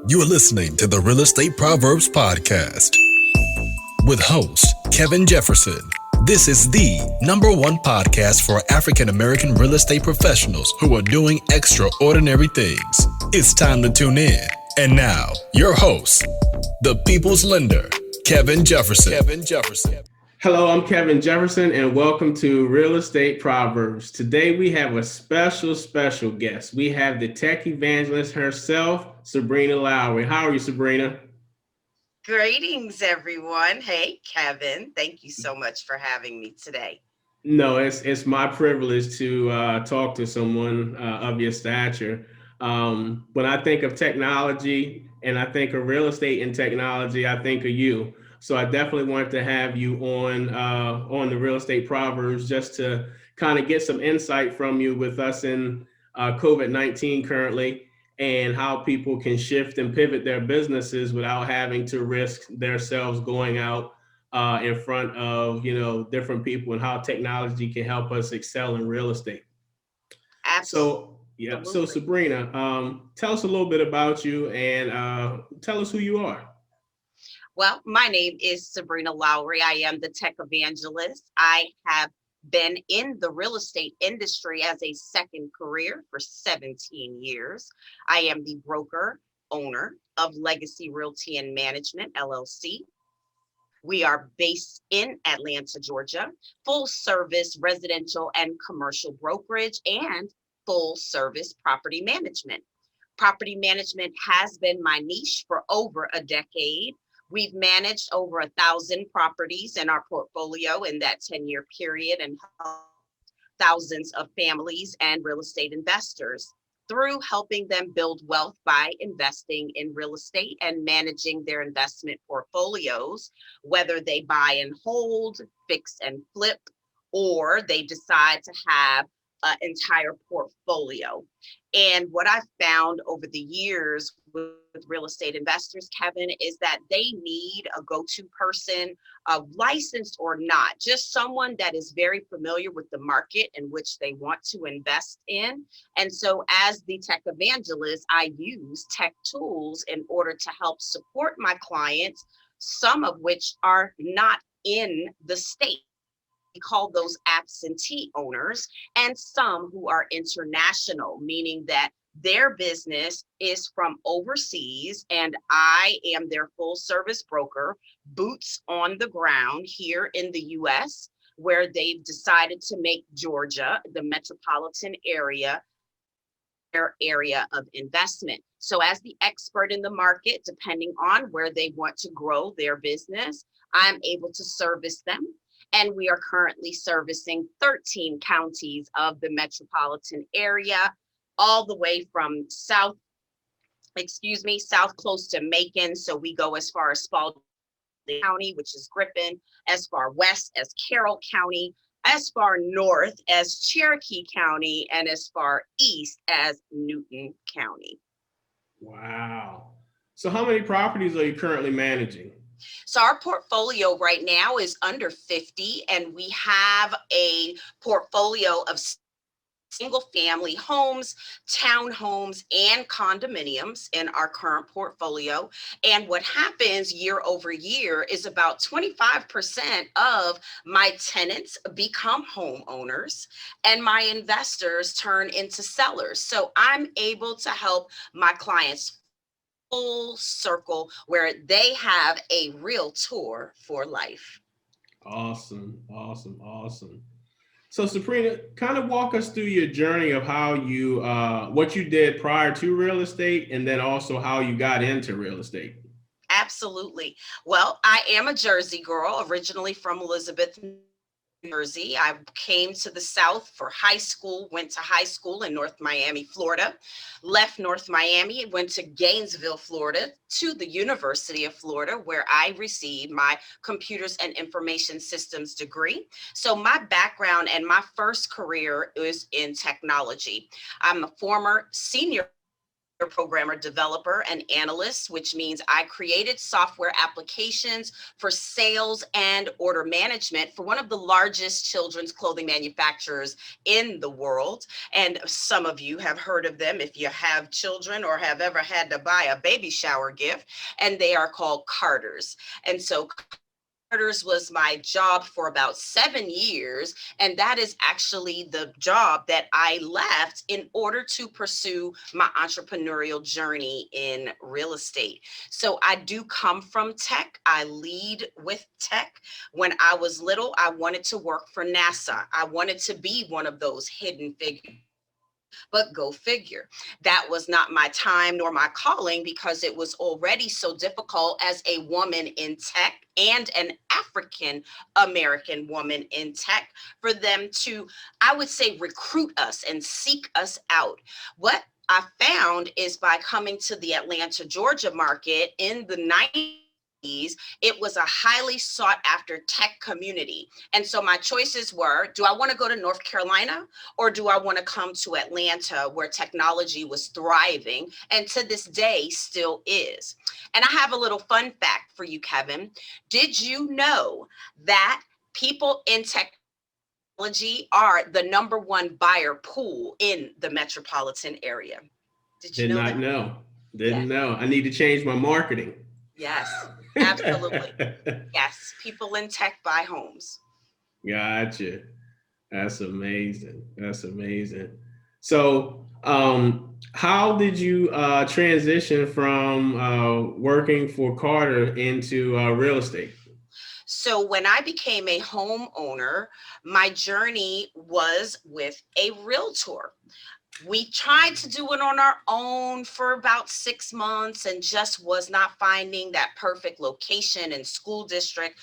You're listening to the Real Estate Proverbs Podcast with host Kevin Jefferson. This is the number one podcast for African American real estate professionals who are doing extraordinary things. It's time to tune in. And now, your host, the People's Lender, Kevin Jefferson. Hello, I'm Kevin Jefferson, and welcome to Real Estate Proverbs. Today, we have a special guest. We have the Tech Evangelist herself, Sabrina Lowry. How are you, Sabrina? Greetings, everyone. Hey, Kevin. Thank you so much for having me today. No, it's my privilege to talk to someone of your stature. When I think of technology and I think of real estate and technology, I think of you. So I definitely wanted to have you on the Real Estate Proverbs just to kind of get some insight from you with us in COVID-19 currently, and how people can shift and pivot their businesses without having to risk themselves going out in front of different people, and how technology can help us excel in real estate. Absolutely. So Sabrina, tell us a little bit about you and tell us who you are. Well, my name is Sabrina Lowry. I am the Tech Evangelist. I have been in the real estate industry as a second career for 17 years. I am the broker owner of Legacy Realty and Management, LLC. We are based in Atlanta, Georgia, full service residential and commercial brokerage and full service property management. Property management has been my niche for over a decade. We've managed over 1,000 properties in our portfolio in that 10-year period and helped thousands of families and real estate investors through helping them build wealth by investing in real estate and managing their investment portfolios, whether they buy and hold, fix and flip, or they decide to have an entire portfolio. And what I've found over the years with real estate investors, Kevin, is that they need a go-to person, licensed or not, just someone that is very familiar with the market in which they want to invest in. And so as the tech evangelist, I use tech tools in order to help support my clients, some of which are not in the state. We call those absentee owners, and some who are international, meaning that their business is from overseas and I am their full service broker, boots on the ground here in the US, where they've decided to make Georgia, the metropolitan area, their area of investment. So as the expert in the market, depending on where they want to grow their business, I'm able to service them. And we are currently servicing 13 counties of the metropolitan area, all the way from south close to Macon. So we go as far as Spalding County, which is Griffin, as far west as Carroll County, as far north as Cherokee County, and as far east as Newton County. Wow. So how many properties are you currently managing? So our portfolio right now is under 50, and we have a portfolio of single family homes, townhomes, and condominiums in our current portfolio. And what happens year over year is about 25% of my tenants become homeowners and my investors turn into sellers. So I'm able to help my clients full circle where they have a realtor for life. Awesome. So Sabrina, kind of walk us through your journey of how you, what you did prior to real estate, and then also how you got into real estate. Absolutely. Well, I am a Jersey girl, originally from Elizabeth, New Jersey. I came to the South for high school, went to high school in North Miami, Florida, left North Miami, went to Gainesville, Florida, to the University of Florida, where I received my computers and information systems degree. So my background and my first career is in technology. I'm a former senior programmer, developer, and analyst, which means I created software applications for sales and order management for one of the largest children's clothing manufacturers in the world. And some of you have heard of them if you have children or have ever had to buy a baby shower gift, and they are called Carter's. And so Carter's was my job for about 7 years. And that is actually the job that I left in order to pursue my entrepreneurial journey in real estate. So I do come from tech. I lead with tech. When I was little, I wanted to work for NASA. I wanted to be one of those hidden figures. But go figure. That was not my time nor my calling because it was already so difficult as a woman in tech and an African American woman in tech for them to, I would say, recruit us and seek us out. What I found is by coming to the Atlanta, Georgia market in the 90s, it was a highly sought after tech community. And so my choices were, do I want to go to North Carolina or do I want to come to Atlanta where technology was thriving and to this day still is? And I have a little fun fact for you, Kevin. Did you know that people in technology are the #1 buyer pool in the metropolitan area? Did you Did know not that? know. Yes. Didn't know. I need to change my marketing. Yes, absolutely. Yes, people in tech buy homes. Gotcha. That's amazing. That's amazing. So, how did you transition from working for Carter into real estate? So when I became a homeowner, my journey was with a realtor. We tried to do it on our own for about 6 months and just was not finding that perfect location and school district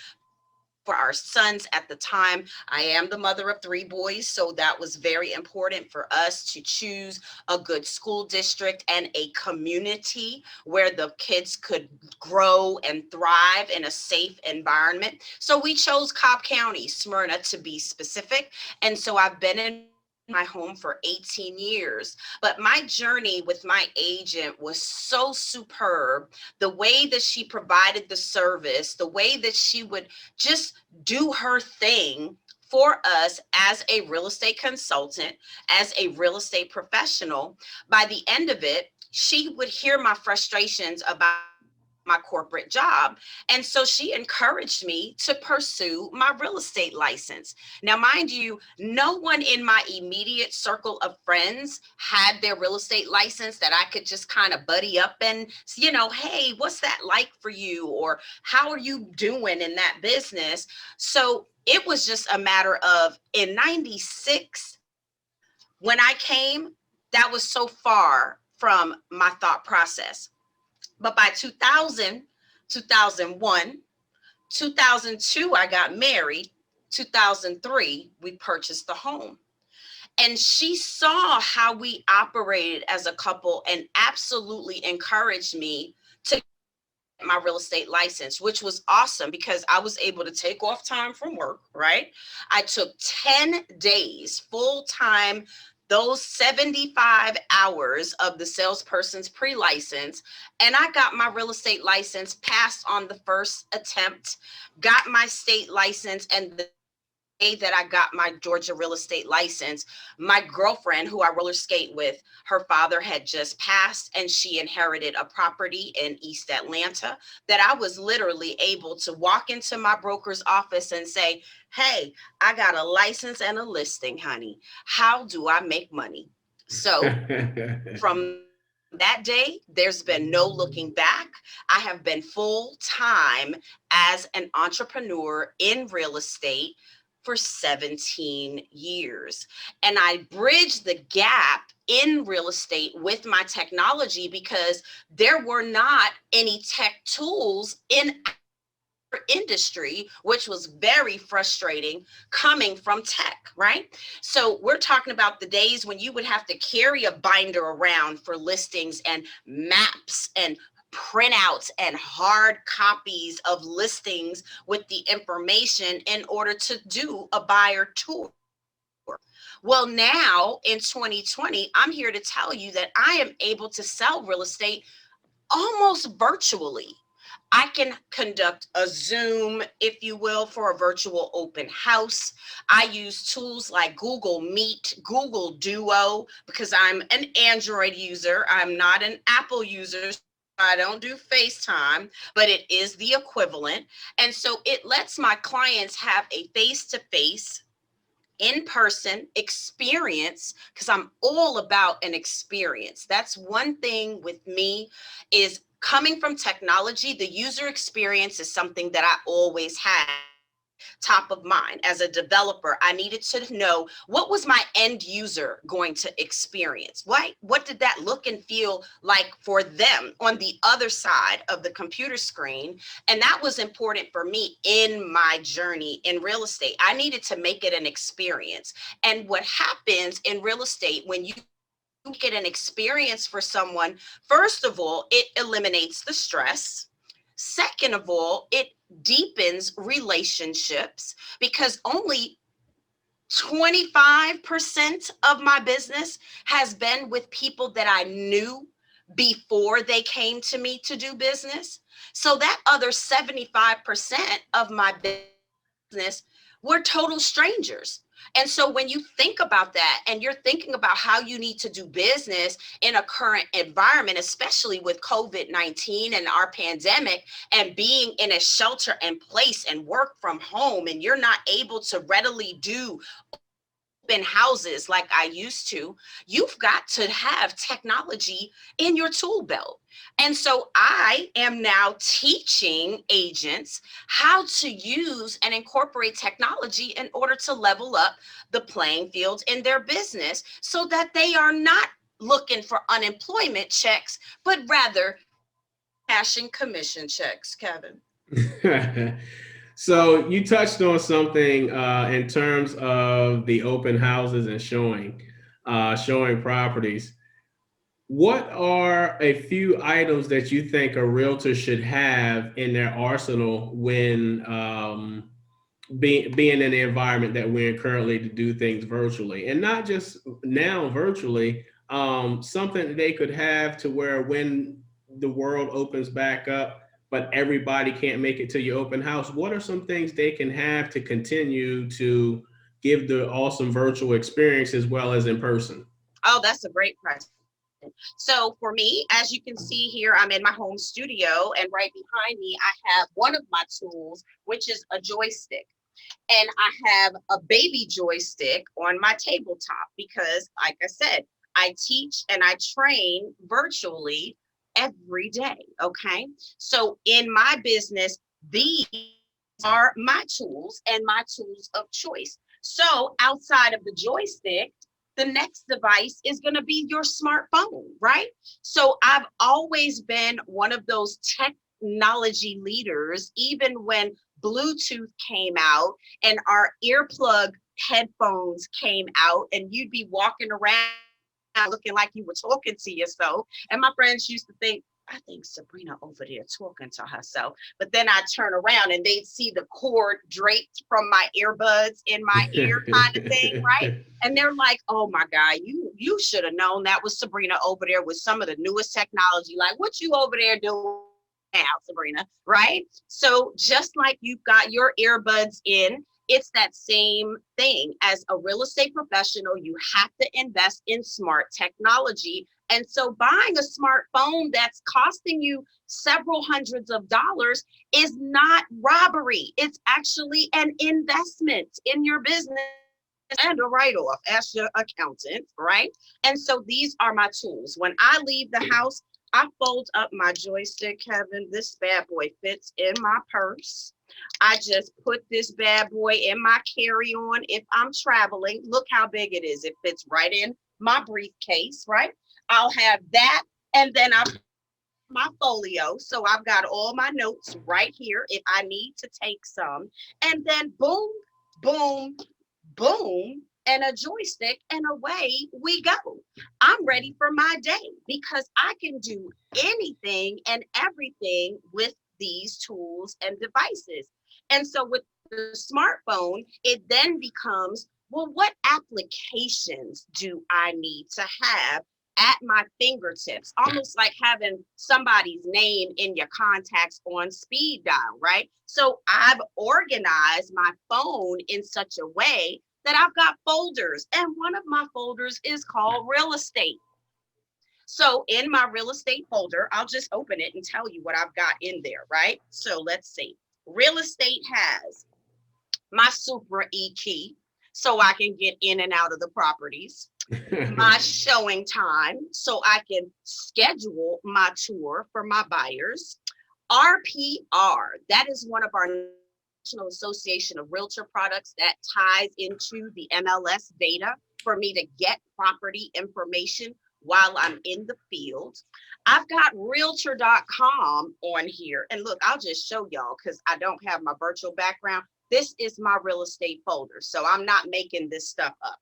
for our sons at the time. I am the mother of 3 boys, so that was very important for us to choose a good school district and a community where the kids could grow and thrive in a safe environment. So we chose Cobb County, Smyrna to be specific. And so I've been in my home for 18 years. But my journey with my agent was so superb. The way that she provided the service, the way that she would just do her thing for us as a real estate consultant, as a real estate professional. By the end of it, she would hear my frustrations about my corporate job. And so she encouraged me to pursue my real estate license. Now, mind you, no one in my immediate circle of friends had their real estate license that I could just kind of buddy up and, hey, what's that like for you? Or how are you doing in that business? So it was just a matter of in 96, when I came, that was so far from my thought process. But by 2000, 2001, 2002, I got married. 2003, we purchased the home. And she saw how we operated as a couple and absolutely encouraged me to get my real estate license, which was awesome because I was able to take off time from work, right? I took 10 days full time, those 75 hours of the salesperson's pre-license, and I got my real estate license, passed on the first attempt, got my state license, and the day that I got my Georgia real estate license, my girlfriend, who I roller skate with, her father had just passed and she inherited a property in East Atlanta that I was literally able to walk into my broker's office and say, hey, I got a license and a listing, honey. How do I make money? So from that day, there's been no looking back. I have been full time as an entrepreneur in real estate for 17 years. And I bridged the gap in real estate with my technology because there were not any tech tools in our industry, which was very frustrating coming from tech, right? So we're talking about the days when you would have to carry a binder around for listings and maps and printouts and hard copies of listings with the information in order to do a buyer tour. Well, now in 2020, I'm here to tell you that I am able to sell real estate almost virtually. I can conduct a Zoom, if you will, for a virtual open house. I use tools like Google Meet, Google Duo, because I'm an Android user. I'm not an Apple user. So I don't do FaceTime, but it is the equivalent. And so it lets my clients have a face to face in-person experience, because I'm all about an experience. That's one thing with me, is coming from technology, the user experience is something that I always had top of mind. As a developer, I needed to know, what was my end user going to experience? What did that look and feel like for them on the other side of the computer screen? And that was important for me in my journey in real estate. I needed to make it an experience. And what happens in real estate when you get an experience for someone, first of all, it eliminates the stress. Second of all, it deepens relationships, because only 25% of my business has been with people that I knew before they came to me to do business. So that other 75% of my business were total strangers. And so when you think about that and you're thinking about how you need to do business in a current environment, especially with COVID-19 and our pandemic, and being in a shelter in place and work from home, and you're not able to readily do open houses like I used to, you've got to have technology in your tool belt. And so I am now teaching agents how to use and incorporate technology in order to level up the playing field in their business, so that they are not looking for unemployment checks, but rather cashing commission checks, Kevin. So you touched on something in terms of the open houses and showing properties. What are a few items that you think a realtor should have in their arsenal when being in the environment that we're in currently to do things virtually, and not just now virtually, something that they could have to where when the world opens back up, but everybody can't make it to your open house, what are some things they can have to continue to give the awesome virtual experience as well as in person? Oh, that's a great question. So for me, as you can see here, I'm in my home studio, and right behind me, I have one of my tools, which is a joystick. And I have a baby joystick on my tabletop because, like I said, I teach and I train virtually every day. Okay. So in my business, these are my tools and my tools of choice. So outside of the joystick, the next device is going to be your smartphone, right? So I've always been one of those technology leaders, even when Bluetooth came out and our earplug headphones came out, and you'd be walking around looking like you were talking to yourself. And my friends used to think, I think Sabrina over there talking to herself. But then I turn around and they'd see the cord draped from my earbuds in my ear, kind of thing, right? And they're like, oh my God, you should have known that was Sabrina over there with some of the newest technology. Like, what you over there doing now, Sabrina, right? So just like you've got your earbuds in, it's that same thing. As a real estate professional, you have to invest in smart technology. And so buying a smartphone that's costing you several hundreds of dollars is not robbery. It's actually an investment in your business and a write-off as your accountant, right? And so these are my tools. When I leave the house, I fold up my joystick, Kevin. This bad boy fits in my purse. I just put this bad boy in my carry-on. If I'm traveling, look how big it is. It fits right in my briefcase, right? I'll have that. And then I've my folio. So I've got all my notes right here if I need to take some. And then boom, boom, boom, and a joystick, and away we go. I'm ready for my day because I can do anything and everything with these tools and devices. And so with the smartphone, it then becomes well, what applications do I need to have at my fingertips? Almost like having somebody's name in your contacts on speed dial, right? So I've organized my phone in such a way that I've got folders, and one of my folders is called real estate. So in my real estate folder, I'll just open it and tell you what I've got in there, right? So let's see. Real estate has my Super E key, so I can get in and out of the properties, my showing time, so I can schedule my tour for my buyers, RPR, that is one of our National Association of Realtor products that ties into the MLS data for me to get property information while I'm in the field. I've got realtor.com on here. And look, I'll just show y'all because I don't have my virtual background. This is my real estate folder. So I'm not making this stuff up.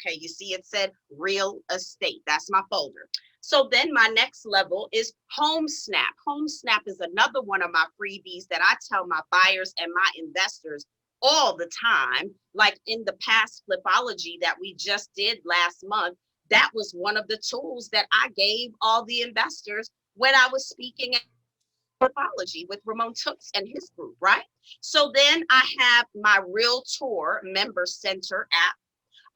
Okay, you see it said real estate. That's my folder. So then my next level is HomeSnap. HomeSnap is another one of my freebies that I tell my buyers and my investors all the time. Like in the past Flipology that we just did last month, that was one of the tools that I gave all the investors when I was speaking at Flipology with Ramon Tooks and his group, right? So then I have my Realtor Member Center app.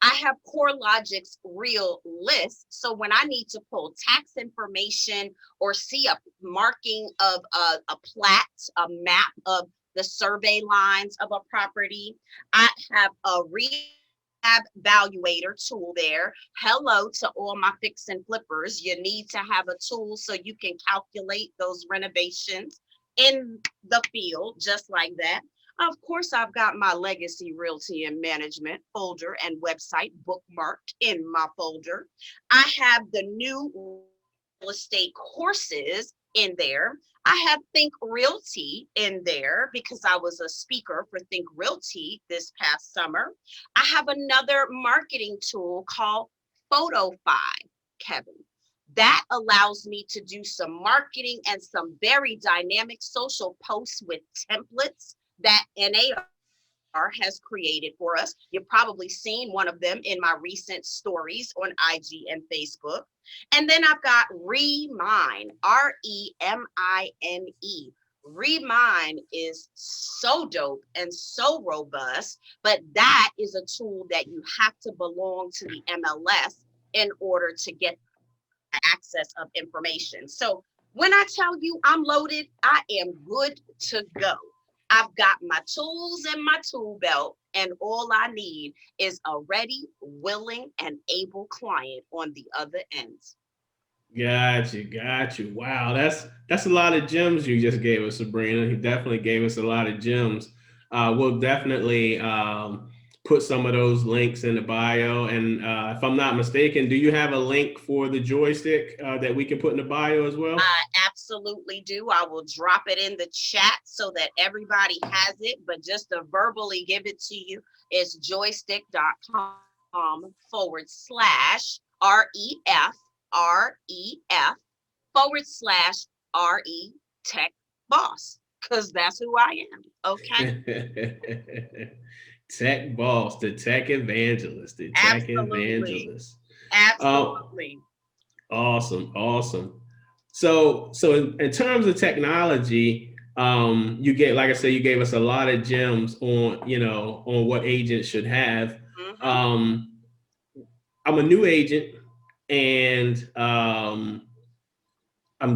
I have CoreLogic's Real List. So when I need to pull tax information or see a marking of a plat, a map of the survey lines of a property, I have a rehab valuator tool there. Hello to all my fix and flippers. You need to have a tool so you can calculate those renovations in the field, just like that. Of course, I've got my Legacy Realty and Management folder and website bookmarked in my folder. I have the new real estate courses in there. I have Think Realty in there because I was a speaker for Think Realty this past summer. I have another marketing tool called PhotoFi, Kevin. That allows me to do some marketing and some very dynamic social posts with templates that NAR has created for us. You've probably seen one of them in my recent stories on IG and Facebook. And then I've got Remine, REMINE. Remine is so dope and so robust, but that is a tool that you have to belong to the MLS in order to get access of information. So when I tell you I'm loaded, I am good to go. I've got my tools in my tool belt, and all I need is a ready, willing, and able client on the other end. Got you. Wow, that's a lot of gems you just gave us, Sabrina. You definitely gave us a lot of gems. We'll definitely put some of those links in the bio. And if I'm not mistaken, do you have a link for the joystick that we can put in the bio as well? I absolutely do. I will drop it in the chat so that everybody has it, but just to verbally give it to you, it's joystick.com/REF Tech Boss, because that's who I am. Okay. Tech boss, the tech evangelist, the tech Absolutely. evangelist. Absolutely. Awesome. So in terms of technology, you get, like I said, you gave us a lot of gems on, on what agents should have. I'm a new agent, and I'm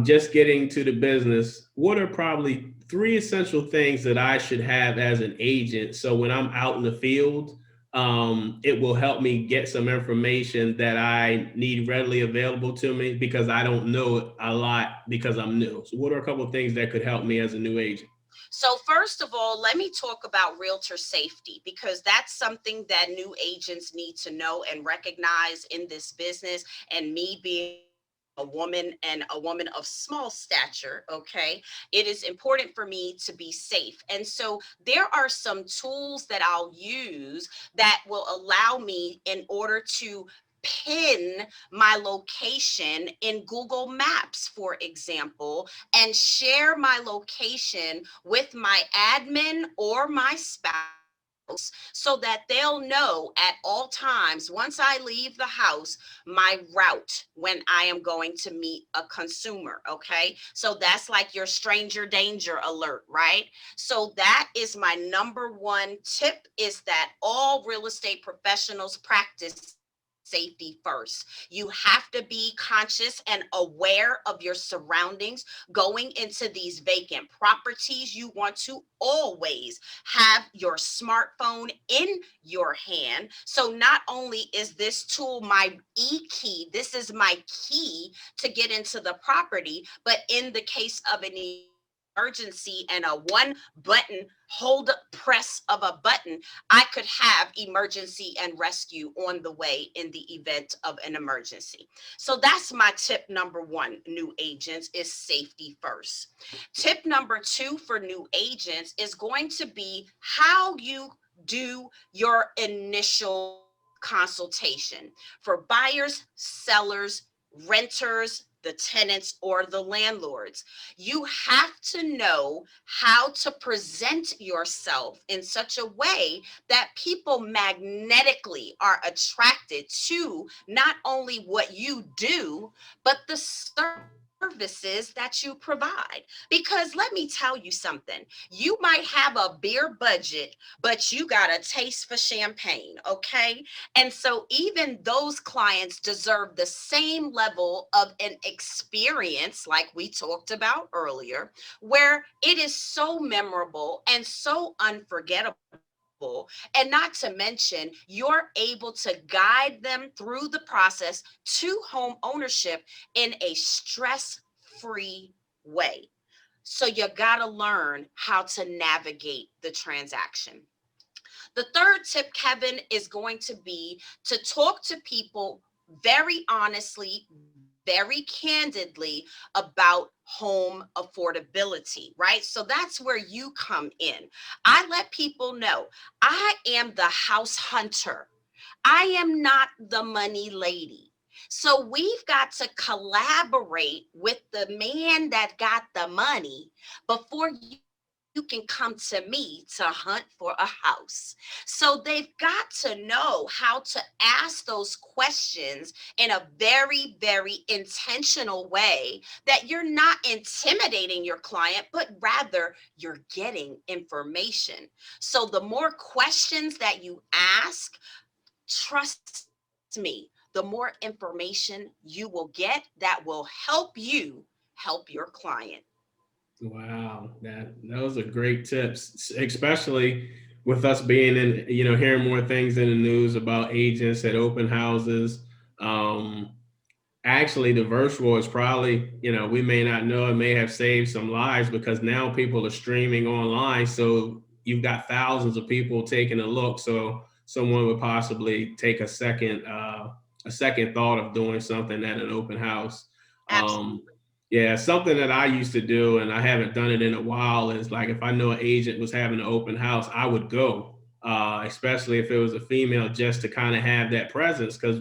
just getting to the business. What are probably three essential things that I should have as an agent? So when I'm out in the field, it will help me get some information that I need readily available to me because I don't know a lot because I'm new. So what are a couple of things that could help me as a new agent? So first of all, let me talk about realtor safety, because that's something that new agents need to know and recognize in this business. And me being a woman and a woman of small stature, okay, it is important for me to be safe. And so there are some tools that I'll use that will allow me in order to pin my location in Google Maps, for example, and share my location with my admin or my spouse so that they'll know at all times once I leave the house my route when I am going to meet a consumer. Okay, so that's like your stranger danger alert, right? So that is my number one tip, is that all real estate professionals practice safety first. You have to be conscious and aware of your surroundings going into these vacant properties. You want to always have your smartphone in your hand. So not only is this tool my e-key, this is my key to get into the property, but in the case of an emergency and a one button hold press of a button, I could have emergency and rescue on the way in the event of an emergency. So that's my tip number one, new agents, is safety first. Tip number two for new agents is going to be how you do your initial consultation for buyers, sellers, renters, the tenants, or the landlords. You have to know how to present yourself in such a way that people magnetically are attracted to not only what you do, but the services that you provide. Because let me tell you something, you might have a beer budget, but you got a taste for champagne, okay? And so even those clients deserve the same level of an experience, like we talked about earlier, where it is so memorable and so unforgettable. And not to mention, you're able to guide them through the process to home ownership in a stress free way. So you got to learn how to navigate the transaction. The third tip, Kevin, is going to be to talk to people very honestly, very candidly about home affordability, right? So that's where you come in. I let people know I am the house hunter. I am not the money lady. So we've got to collaborate with the man that got the money before you can come to me to hunt for a house. So they've got to know how to ask those questions in a very, very intentional way, that you're not intimidating your client, but rather you're getting information. So the more questions that you ask, trust me, the more information you will get that will help you help your client. Wow, that those are great tips, especially with us being in, hearing more things in the news about agents at open houses. Um, Actually, the virtual is probably, we may not know, it may have saved some lives because now people are streaming online. So you've got thousands of people taking a look. So someone would possibly take a second thought of doing something at an open house. Um, Absolutely. yeah, something that I used to do, and I haven't done it in a while, is like if I know an agent was having an open house, I would go, especially if it was a female, just to kind of have that presence. Because,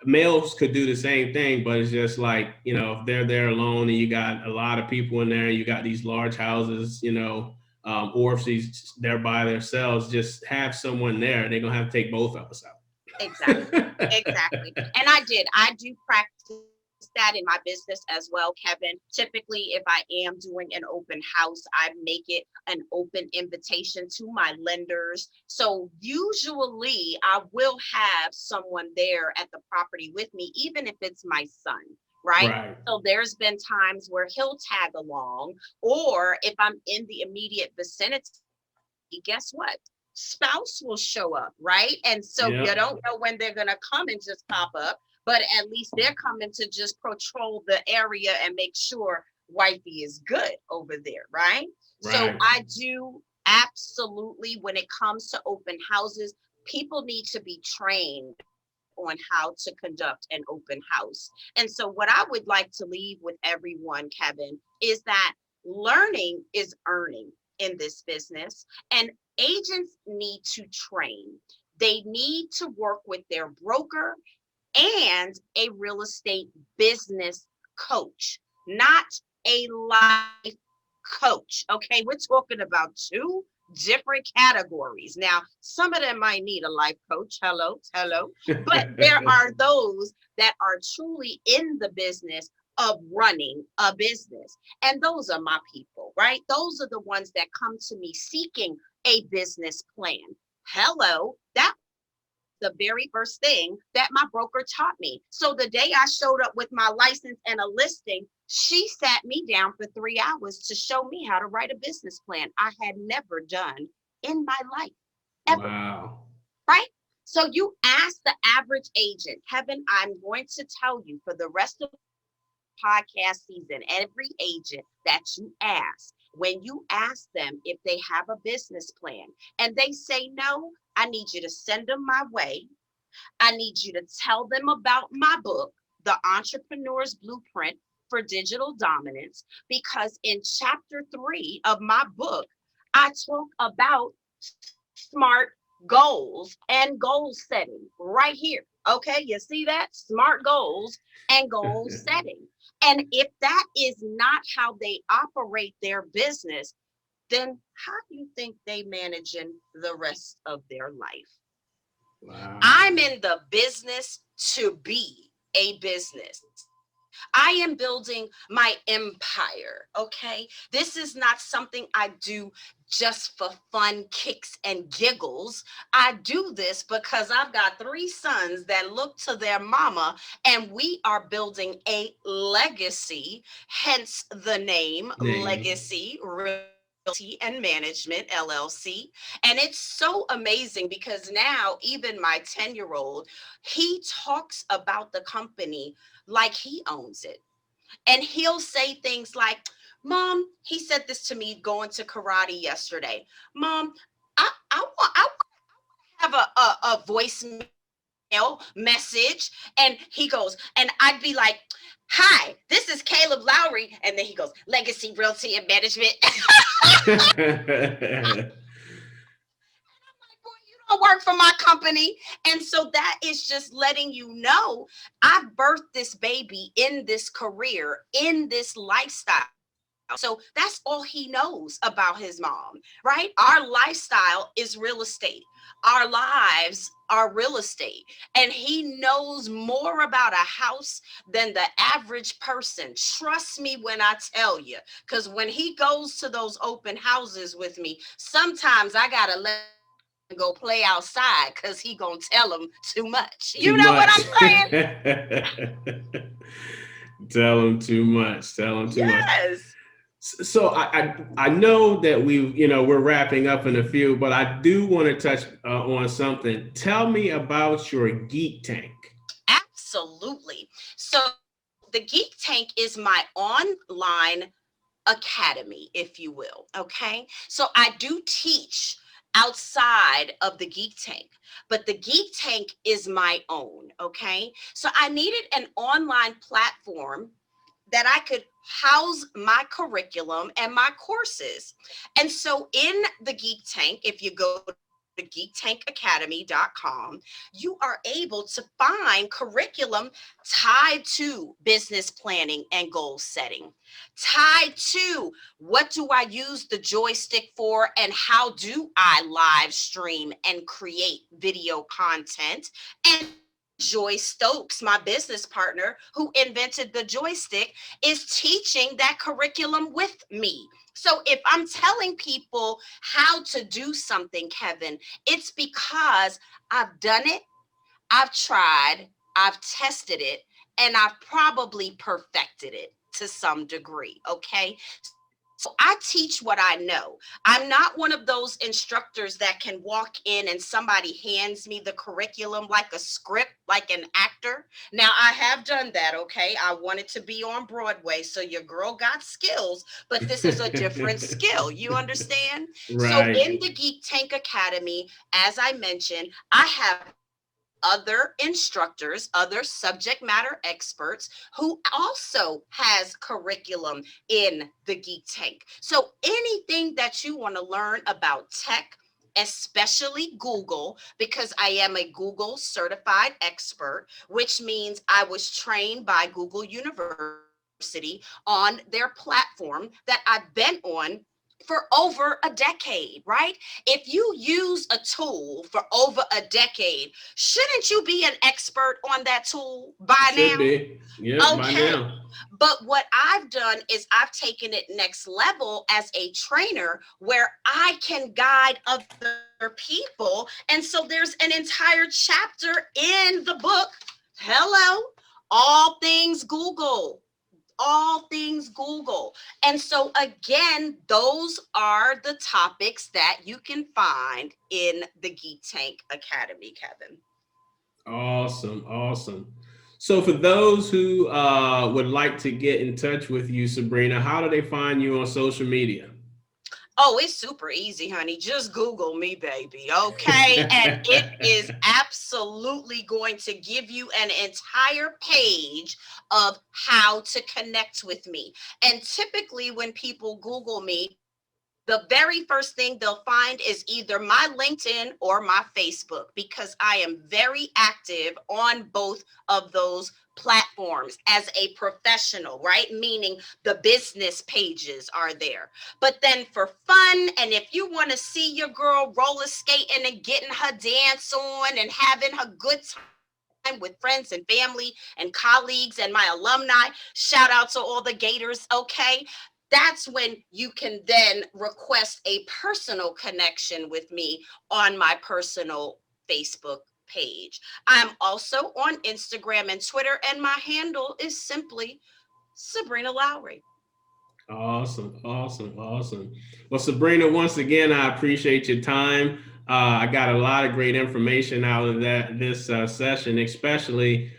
males could do the same thing, but it's just like, if they're there alone and you got a lot of people in there, you got these large houses, or if they're by themselves, just have someone there. They're going to have to take both of us Exactly. out. Exactly. And I do practice that in my business as well, Kevin. Typically, if I am doing an open house, I make it an open invitation to my lenders. So usually I will have someone there at the property with me, even if it's my son, right? Right. So there's been times where he'll tag along, or if I'm in the immediate vicinity, guess what? Spouse will show up, right? And so you don't Yeah. know when they're going to come and just pop up, but at least they're coming to just patrol the area and make sure wifey is good over there, right? So Right. I do absolutely, when it comes to open houses, people need to be trained on how to conduct an open house. And so what I would like to leave with everyone, Kevin, is that learning is earning in this business, and agents need to train. They need to work with their broker and a real estate business coach, not a life coach. Okay, we're talking about two different categories. Now, some of them might need a life coach. Hello, hello. But there are those that are truly in the business of running a business. And those are my people, right? Those are the ones that come to me seeking a business plan. Hello, that the very first thing that my broker taught me. So the day I showed up with my license and a listing, she sat me down for 3 hours to show me how to write a business plan I had never done in my life, ever. Wow. Right? So you ask the average agent, Kevin, I'm going to tell you for the rest of podcast season, every agent that you ask, when you ask them if they have a business plan and they say no, I need you to send them my way. I need you to tell them about my book, The Entrepreneur's Blueprint for Digital Dominance, because in chapter 3 of my book, I talk about SMART goals and goal setting right here. Okay, you see that? SMART goals and goal setting. And if that is not how they operate their business, then how do you think they managing the rest of their life? Wow. I'm in the business to be a business. I am building my empire, okay? This is not something I do just for fun, kicks, and giggles. I do this because I've got 3 sons that look to their mama, and we are building a legacy, hence the name Legacy Realty and Management LLC. And it's so amazing because now even my 10-year-old, he talks about the company like he owns it. And he'll say things like, Mom, he said this to me going to karate yesterday. Mom, I have a voicemail message. And he goes, and I'd be like, hi, this is Caleb Lowry. And then he goes, Legacy Realty and Management. Don't work for my company. And so that is just letting you know I birthed this baby in this career, in this lifestyle. So that's all he knows about his mom, right? Our lifestyle is real estate. Our lives are real estate. And he knows more about a house than the average person. Trust me when I tell you, because when he goes to those open houses with me, sometimes I got to let go play outside because he gonna tell him too much. Too You know much. what I'm saying? Tell him too much. Tell him too much. Yes. So I know that we're wrapping up in a few, but I do want to touch on something. Tell me about your Geek Tank. Absolutely. So the Geek Tank is my online academy, if you will. Okay. So I do teach outside of the Geek Tank, but the Geek Tank is my own. Okay. So I needed an online platform that I could house my curriculum and my courses. And so in the Geek Tank, if you go to geektankacademy.com, you are able to find curriculum tied to business planning and goal setting, tied to what do I use the joystick for and how do I live stream and create video content. And Joy Stokes, my business partner who invented the joystick, is teaching that curriculum with me. So if I'm telling people how to do something, Kevin, it's because I've done it, I've tried, I've tested it, and I've probably perfected it to some degree. Okay. So I teach what I know. I'm not one of those instructors that can walk in and somebody hands me the curriculum like a script, like an actor. Now, I have done that, okay? I wanted to be on Broadway, so your girl got skills, but this is a different skill. You understand? So Right. in the Geek Tank Academy, as I mentioned, I have other instructors, other subject matter experts who also has curriculum in the Geek Tank. So anything that you want to learn about tech, especially Google, because I am a Google certified expert, which means I was trained by Google University on their platform that I've been on for over a decade, right? If you use a tool for over a decade, shouldn't you be an expert on that tool by Should now? be. Yep, by Okay. now. But what I've done is I've taken it next level as a trainer where I can guide other people. And so there's an entire chapter in the book. Hello, all things Google. All things Google. And so, again, those are the topics that you can find in the Geek Tank Academy, Kevin. Awesome, awesome. So for those who would like to get in touch with you, Sabrina, how do they find you on social media? Oh, it's super easy, honey. Just Google me, baby. Okay. And it is absolutely going to give you an entire page of how to connect with me. And typically, when people Google me, the very first thing they'll find is either my LinkedIn or my Facebook, because I am very active on both of those platforms as a professional, right? Meaning the business pages are there. But then for fun, and if you want to see your girl roller skating and getting her dance on and having her good time with friends and family and colleagues and my alumni, shout out to all the Gators, okay? That's when you can then request a personal connection with me on my personal Facebook page. I'm also on Instagram and Twitter, and my handle is simply Sabrina Lowry. Awesome, awesome, awesome. Well, Sabrina, once again, I appreciate your time. I got a lot of great information out of this session, especially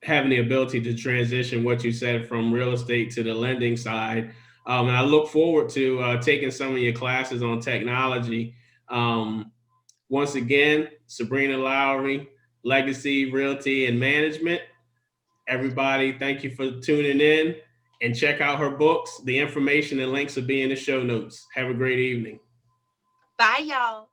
having the ability to transition what you said from real estate to the lending side. And I look forward to taking some of your classes on technology. Once again, Sabrina Lowry, Legacy Realty and Management. Everybody, thank you for tuning in, and check out her books. The information and links will be in the show notes. Have a great evening. Bye, y'all.